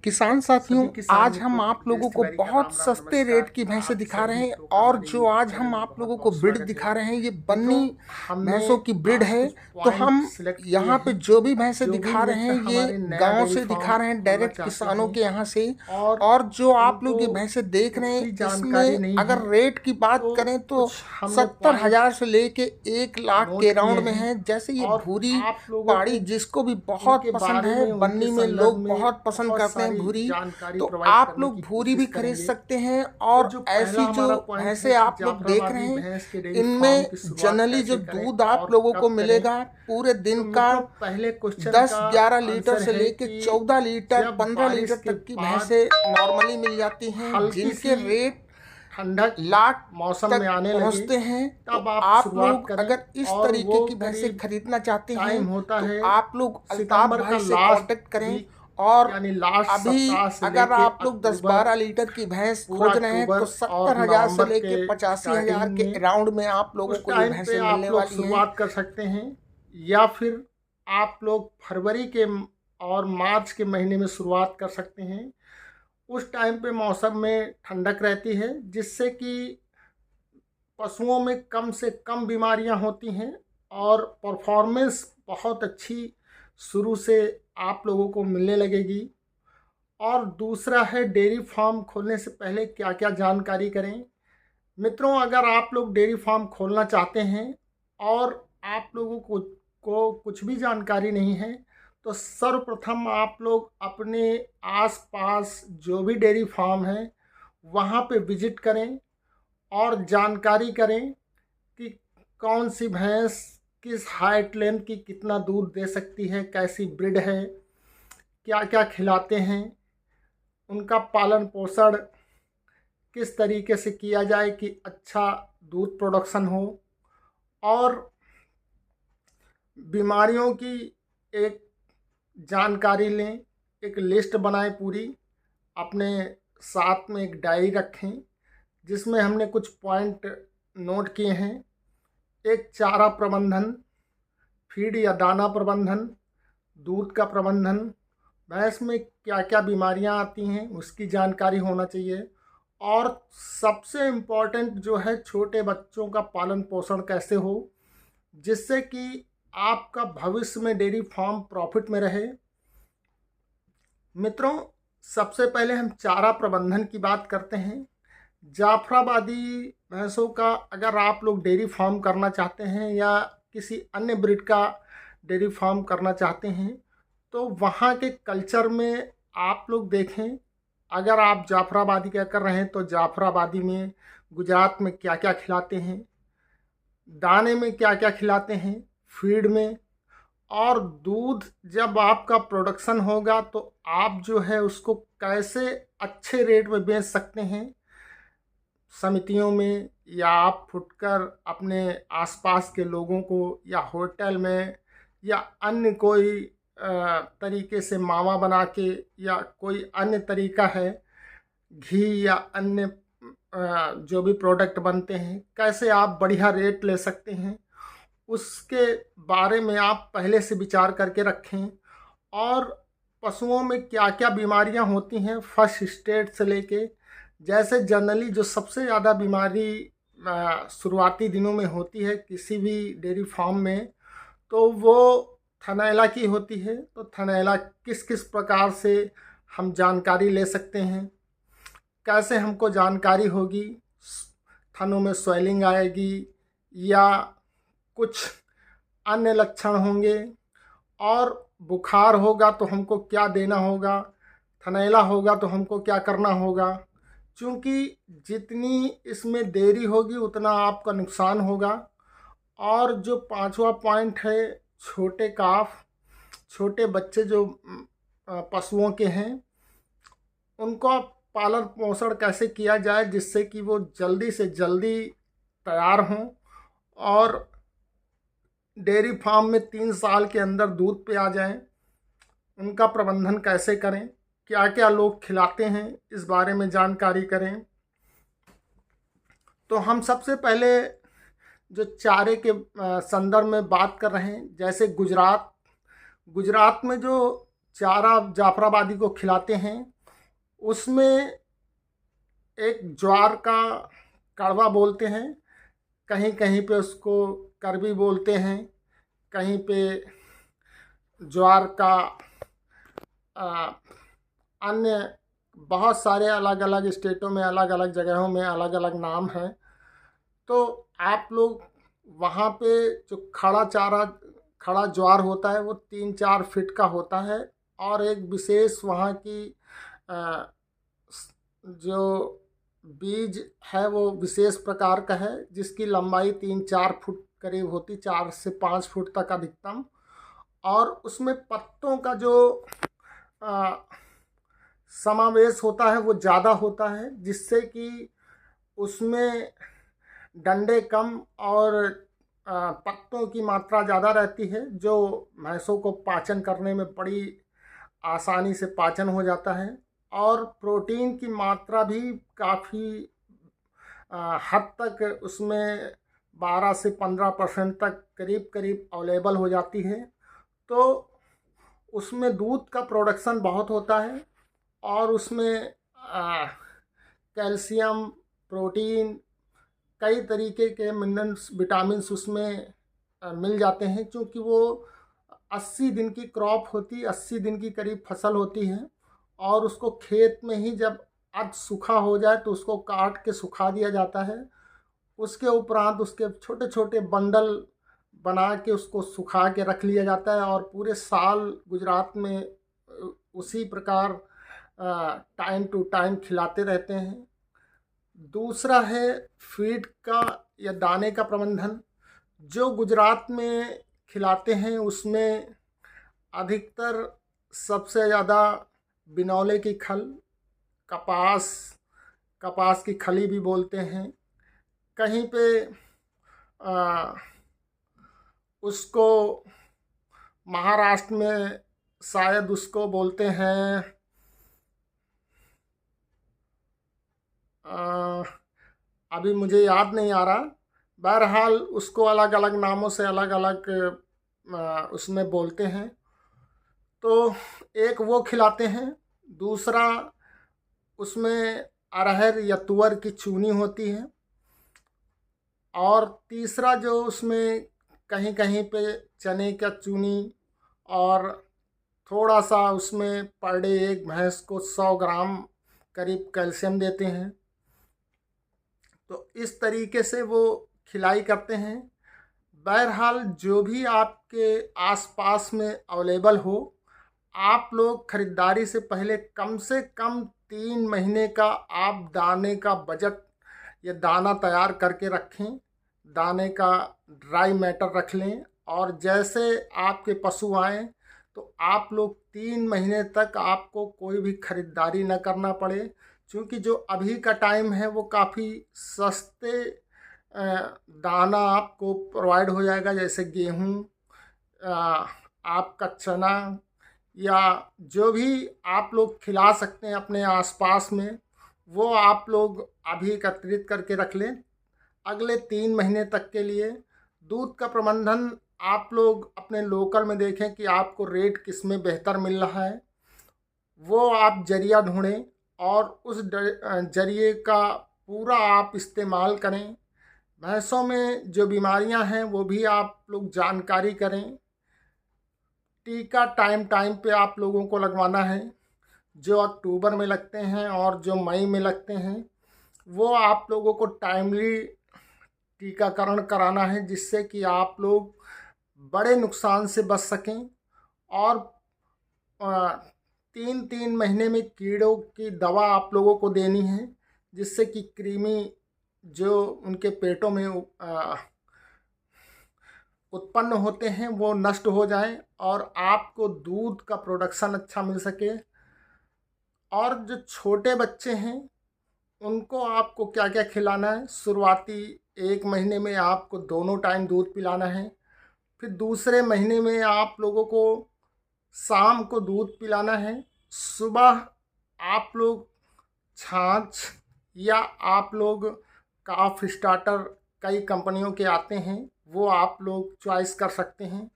किसान साथियों, सभी किसान आज हम मित्रों को आप लोगों देश को तिवारी का बहुत राम राम सस्ते नमस्कार। रेट की भैंसें आप दिखा सभी रहे हैं। मित्रों का और हमारे जो यूट्यूब आज चैनल हम में आप बहुत लोगों को बहुत ब्रीड स्वागत है। दिखा रहे हैं, ये मित्रों, बन्नी हमने भैंसों की ब्रीड आज है। कुछ तो पॉइंट हम सिलेक्ट किए यहाँ पे हैं जो भी भैंसें जो भी दिखा रहे मित्र हैं, ये हमारे नया गांव डेयरी से फार्म दिखा रहे हैं, खोलना डायरेक्ट चाहते किसानों हैं के यहाँ से। और और जो आप उनको लोग ये भैंसें देख रहे हैं, उतनी जानकारी इसमें नहीं है, अगर रेट की बात तो करें तो कुछ हमने 70,000 पॉइंट से लेके 1 लाख नोट के किए राउंड में हैं है। जैसे ये और भूरी आप लोगों पाड़ी को जिसको भी बहुत उनके पसंद बारे है, में, उनके बन्नी में संदर्भ लोग में बहुत पसंद बहुत करते हैं सारी भूरी। जानकारी तो प्रोवाइड आप करने लोग की भूरी भी कोशिश खरीद करेंगे। सकते हैं। तो और जो पहला ऐसी जो हमारा पॉइंट है भैंसें कि आप लोग देख रहे जाफराबादी हैं, भैंस के डेयरी फार्म इनमें की शुरुआत जनरली जो कैसे करें दूध आप और लोगों को कब करें। मिलेगा पूरे दिन तो का मित्रों, पहले क्वेश्चन का 10-11 लीटर आंसर से है लेके कि 14 लीटर, जब 15 लीटर बारिश के तक की बाद भैंसें नॉर्मली मिल जाती हैं, हल्की जिनके सी रेट ठंडक लाख मौसम में तक आने लगे, पहुंचते हैं। तो तब आप आप शुरुआत लोग करें। अगर इस और तरीके वो की भैंसें करीब खरीदना चाहते हैं, टाइम होता तो है आप लोग अल्ताफ सितंबर का भाई से लास्ट कांटेक्ट करें। वीक, और यानी लास्ट अभी सप्ताह से अगर लेके आप लोग दस अक्टूबर, बारह लीटर की भैंस पूरा खोज रहे हैं, तो अक्टूबर और 70,000 से नवंबर लेके के 85,000 स्टार्टिंग के में अराउंड में आप लोगों उस को ये टाइम पे भैंसें आप मिलने लोग वाली हैं। शुरुआत कर सकते हैं। या फिर आप लोग फरवरी के और मार्च के महीने में शुरुआत कर सकते हैं। उस टाइम पे मौसम में ठंडक रहती है, जिससे कि पशुओं में कम से कम बीमारियां होती हैं और परफॉर्मेंस बहुत अच्छी शुरू से आप लोगों को मिलने लगेगी। और दूसरा है, डेयरी फार्म खोलने से पहले क्या क्या जानकारी करें। मित्रों, अगर आप लोग डेयरी फार्म खोलना चाहते हैं और आप लोगों को कुछ भी जानकारी नहीं है, तो सर्वप्रथम आप लोग अपने आसपास जो भी डेयरी फार्म है वहाँ पे विजिट करें और जानकारी करें कि कौन सी भैंस किस हाइट लेंथ की कितना दूध दे सकती है, कैसी ब्रीड है, क्या क्या खिलाते हैं, उनका पालन पोषण किस तरीके से किया जाए कि अच्छा दूध प्रोडक्शन हो। और बीमारियों की एक जानकारी लें, एक लिस्ट बनाएं पूरी, अपने साथ में एक डायरी रखें जिसमें हमने कुछ पॉइंट नोट किए हैं। एक चारा प्रबंधन, फीड या दाना प्रबंधन, दूध का प्रबंधन, भैंस में क्या क्या बीमारियां आती हैं उसकी जानकारी होना चाहिए। और सबसे इम्पोर्टेंट जो है, छोटे बच्चों का पालन पोषण कैसे हो, जिससे कि आपका भविष्य में डेयरी फार्म प्रॉफिट में रहे। मित्रों, सबसे पहले हम चारा प्रबंधन की बात करते हैं। जाफराबादी भैंसों का अगर आप लोग डेयरी फार्म करना चाहते हैं या किसी अन्य ब्रीड का डेयरी फार्म करना चाहते हैं, तो वहाँ के कल्चर में आप लोग देखें। अगर आप जाफराबादी क्या कर रहे हैं, तो जाफराबादी में गुजरात में क्या क्या खिलाते हैं, दाने में क्या क्या खिलाते हैं, फीड में। और दूध जब आपका प्रोडक्शन होगा तो आप जो है उसको कैसे अच्छे रेट में बेच सकते हैं, समितियों में या आप फुटकर अपने आसपास के लोगों को या होटल में या अन्य कोई तरीके से मावा बना के, या कोई अन्य तरीका है घी या अन्य जो भी प्रोडक्ट बनते हैं, कैसे आप बढ़िया रेट ले सकते हैं, उसके बारे में आप पहले से विचार करके रखें। और पशुओं में क्या क्या बीमारियां होती हैं फर्स्ट स्टेज से लेके, जैसे जनरली जो सबसे ज़्यादा बीमारी शुरुआती दिनों में होती है किसी भी डेयरी फार्म में, तो वो थनैला की होती है। तो थनैला किस किस प्रकार से हम जानकारी ले सकते हैं, कैसे हमको जानकारी होगी, थनों में स्वेलिंग आएगी या कुछ अन्य लक्षण होंगे, और बुखार होगा तो हमको क्या देना होगा, थनैला होगा तो हमको क्या करना होगा। क्योंकि जितनी इसमें देरी होगी उतना आपका नुकसान होगा। और जो पांचवा पॉइंट है, छोटे काफ, छोटे बच्चे जो पशुओं के हैं, उनको पालन पोषण कैसे किया जाए जिससे कि वो जल्दी से जल्दी तैयार हों और डेयरी फार्म में 3 साल के अंदर दूध पे आ जाएं। उनका प्रबंधन कैसे करें, क्या क्या लोग खिलाते हैं, इस बारे में जानकारी करें। तो हम सबसे पहले जो चारे के संदर्भ में बात कर रहे हैं, जैसे गुजरात में जो चारा जाफराबादी को खिलाते हैं उसमें एक ज्वार का कड़वा बोलते हैं, कहीं कहीं पे उसको करबी बोलते हैं, कहीं पे ज्वार का आ, अन्य बहुत सारे अलग अलग स्टेटों में अलग अलग जगहों में अलग अलग नाम हैं। तो आप लोग वहाँ पे जो खड़ा चारा खड़ा ज्वार होता है वो 3-4 फीट का होता है और एक विशेष वहाँ की आ, जो बीज है वो विशेष प्रकार का है जिसकी लंबाई 3-4 फुट करीब होती, 4 से 5 फुट तक अधिकतम। और उसमें पत्तों का जो आ, समावेश होता है वो ज़्यादा होता है, जिससे कि उसमें डंडे कम और पत्तों की मात्रा ज़्यादा रहती है, जो भैंसों को पाचन करने में बड़ी आसानी से पाचन हो जाता है। और प्रोटीन की मात्रा भी काफ़ी हद तक उसमें 12 से 15% तक करीब करीब अवेलेबल हो जाती है। तो उसमें दूध का प्रोडक्शन बहुत होता है और उसमें कैल्शियम, प्रोटीन, कई तरीके के मिनरल्स, विटामिन्स उसमें मिल जाते हैं, क्योंकि वो 80 दिन की क्रॉप होती, 80 दिन की करीब फसल होती है। और उसको खेत में ही जब अर्ध सूखा हो जाए तो उसको काट के सुखा दिया जाता है। उसके उपरांत उसके छोटे छोटे बंडल बना के उसको सुखा के रख लिया जाता है और पूरे साल गुजरात में उसी प्रकार टाइम टू टाइम खिलाते रहते हैं। दूसरा है फीड का या दाने का प्रबंधन। जो गुजरात में खिलाते हैं उसमें अधिकतर सबसे ज़्यादा बिनौले की खल, कपास, कपास की खली भी बोलते हैं, कहीं पे उसको महाराष्ट्र में शायद उसको बोलते हैं अभी मुझे याद नहीं आ रहा। बहरहाल उसको अलग अलग नामों से अलग अलग उसमें बोलते हैं। तो एक वो खिलाते हैं, दूसरा उसमें अरहर या तुअर की चूनी होती है, और तीसरा जो उसमें कहीं कहीं पे चने का चूनी, और थोड़ा सा उसमें पर डे एक भैंस को 100 ग्राम करीब कैल्शियम देते हैं। तो इस तरीके से वो खिलाई करते हैं। बहरहाल जो भी आपके आसपास में अवेलेबल हो, आप लोग ख़रीदारी से पहले कम से कम 3 महीने का आप दाने का बजट या दाना तैयार करके रखें, दाने का ड्राई मैटर रख लें। और जैसे आपके पशु आएँ तो आप लोग 3 महीने तक आपको कोई भी ख़रीदारी न करना पड़े, क्योंकि जो अभी का टाइम है वो काफ़ी सस्ते दाना आपको प्रोवाइड हो जाएगा, जैसे गेहूँ, आपका चना, या जो भी आप लोग खिला सकते हैं अपने आसपास में, वो आप लोग अभी एकत्रित करके रख लें अगले 3 महीने तक के लिए। दूध का प्रबंधन आप लोग अपने लोकल में देखें कि आपको रेट किस में बेहतर मिल रहा है, वो आप जरिया ढूंढें और उस जरिए का पूरा आप इस्तेमाल करें। भैंसों में जो बीमारियां हैं वो भी आप लोग जानकारी करें। टीका टाइम टाइम पे आप लोगों को लगवाना है, जो अक्टूबर में लगते हैं और जो मई में लगते हैं, वो आप लोगों को टाइमली टीकाकरण कराना है, जिससे कि आप लोग बड़े नुकसान से बच सकें। और 3-3 महीने में कीड़ों की दवा आप लोगों को देनी है, जिससे कि कृमि जो उनके पेटों में उत्पन्न होते हैं वो नष्ट हो जाएं और आपको दूध का प्रोडक्शन अच्छा मिल सके। और जो छोटे बच्चे हैं उनको आपको क्या क्या खिलाना है, शुरुआती 1 महीने में आपको दोनों टाइम दूध पिलाना है। फिर दूसरे महीने में आप लोगों को शाम को दूध पिलाना है। सुबह आप लोग छाछ या आप लोग काफ स्टार्टर, कई कंपनियों के आते हैं, वो आप लोग चॉइस कर सकते हैं।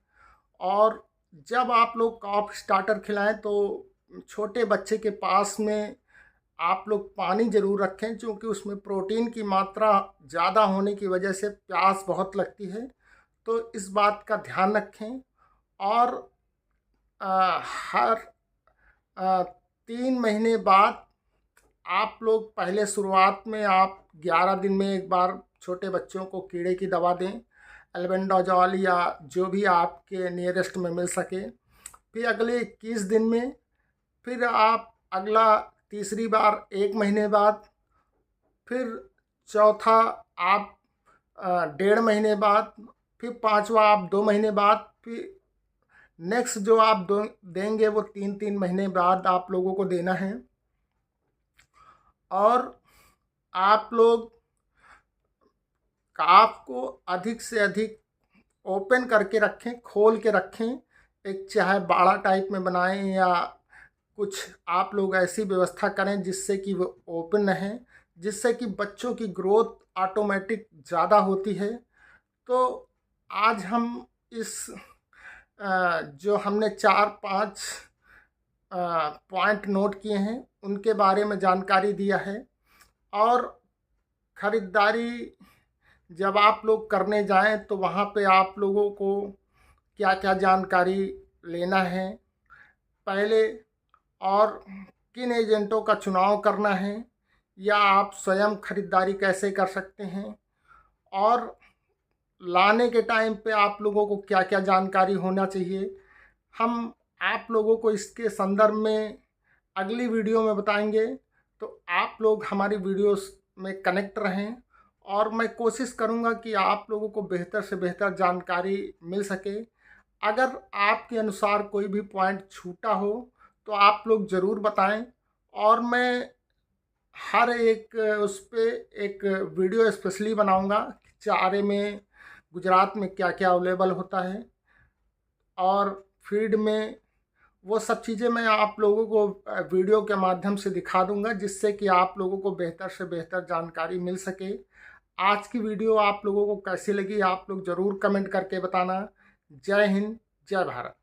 और जब आप लोग कॉप स्टार्टर खिलाएं तो छोटे बच्चे के पास में आप लोग पानी ज़रूर रखें, क्योंकि उसमें प्रोटीन की मात्रा ज़्यादा होने की वजह से प्यास बहुत लगती है। तो इस बात का ध्यान रखें। और हर 3 महीने बाद आप लोग, पहले शुरुआत में आप 11 दिन में एक बार छोटे बच्चों को कीड़े की दवा दें, एल्बेंडाजॉल या जो भी आपके नियरेस्ट में मिल सके। फिर अगले 21 दिन में फिर आप अगला तीसरी बार 1 महीने बाद, फिर चौथा आप 1.5 महीने बाद, फिर पांचवा आप 2 महीने बाद, फिर नेक्स्ट जो आप देंगे वो 3-3 महीने बाद आप लोगों को देना है। और आप लोग काफ को अधिक से अधिक ओपन करके रखें, खोल के रखें। एक चाहे बाड़ा टाइप में बनाएं या कुछ आप लोग ऐसी व्यवस्था करें जिससे कि वो ओपन रहें, जिससे कि बच्चों की ग्रोथ ऑटोमेटिक ज़्यादा होती है। तो आज हम इस जो हमने 4-5 पॉइंट नोट किए हैं उनके बारे में जानकारी दिया है। और ख़रीदारी जब आप लोग करने जाएं तो वहाँ पे आप लोगों को क्या क्या जानकारी लेना है पहले, और किन एजेंटों का चुनाव करना है, या आप स्वयं खरीदारी कैसे कर सकते हैं, और लाने के टाइम पे आप लोगों को क्या क्या जानकारी होना चाहिए, हम आप लोगों को इसके संदर्भ में अगली वीडियो में बताएंगे। तो आप लोग हमारी वीडियोस में कनेक्ट रहें, और मैं कोशिश करूंगा कि आप लोगों को बेहतर से बेहतर जानकारी मिल सके। अगर आपके अनुसार कोई भी पॉइंट छूटा हो तो आप लोग ज़रूर बताएं, और मैं हर एक उस पर एक वीडियो स्पेशली बनाऊंगा कि चारे में गुजरात में क्या क्या अवेलेबल होता है, और फीड में वो सब चीज़ें मैं आप लोगों को वीडियो के माध्यम से दिखा दूंगा, जिससे कि आप लोगों को बेहतर से बेहतर जानकारी मिल सके। आज की वीडियो आप लोगों को कैसी लगी आप लोग ज़रूर कमेंट करके बताना। जय हिंद, जय भारत।